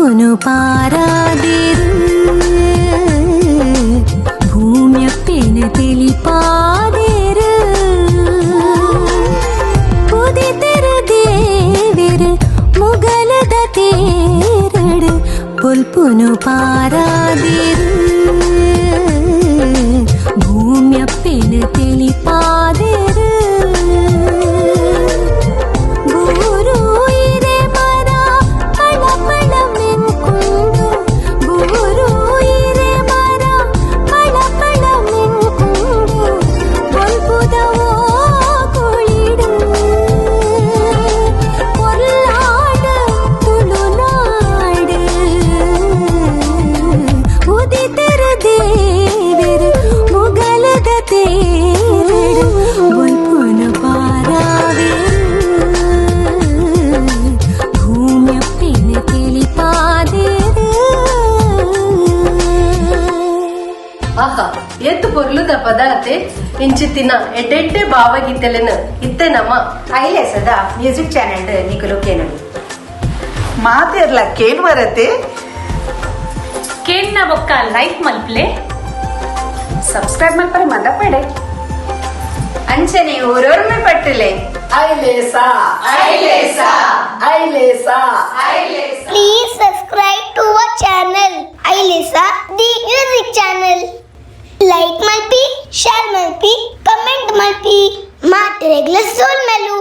ಬೊಲ್ಪುನು ಪಾರಾದಿರು ಭೂಮ್ಯಪ್ಪೆನ ತಿಳಿಪಾದಿರು ಉದಿತರು ದೇವರು ಮುಗಲದ ತೇರಡು ಬೊಲ್ಪುನು ಪಾರಾದಿರು ಭೂಮ್ಯಪ್ಪೆನ ತಿಳಿಪಾದಿರು ಎತ್ತು ಪೊರ್ಲುದ ಪದಾರ್ಥೆ ಇಂಚಿತ್ತಿನ ಎಡ್ಡೆಡ್ಡೆ ಭಾವಗೀತೆಲೆನ ಇತ್ತೆ ನಮ್ಮ ಐಲೇಸದ ಮ್ಯೂಸಿಕ್ ಚಾನೆಲ್ ನಿಕಲು ಕೇನಡು ಮಾತೆರ್ಲ ಕೇನ್ ಬರತ್ತೆ ಕೇನ್ನ ಬೊಕ್ಕ ಲೈಕ್ ಮಲ್ಪ್ಲೆ ಸಬ್ಸ್ಕ್ರೈಬ್ ಮಲ್ಪರೆ ಮದಪಡೆ ಅಂಚನೆ ಓರೋರ್ಮೆ ಪಟ್ಟಲೆ Ailesa Ailesa Ailesa Ailesa. Please subscribe to our channel, Ailesa, the music channel. Like malpi, share malpi, comment malpi, mat regular soul melu.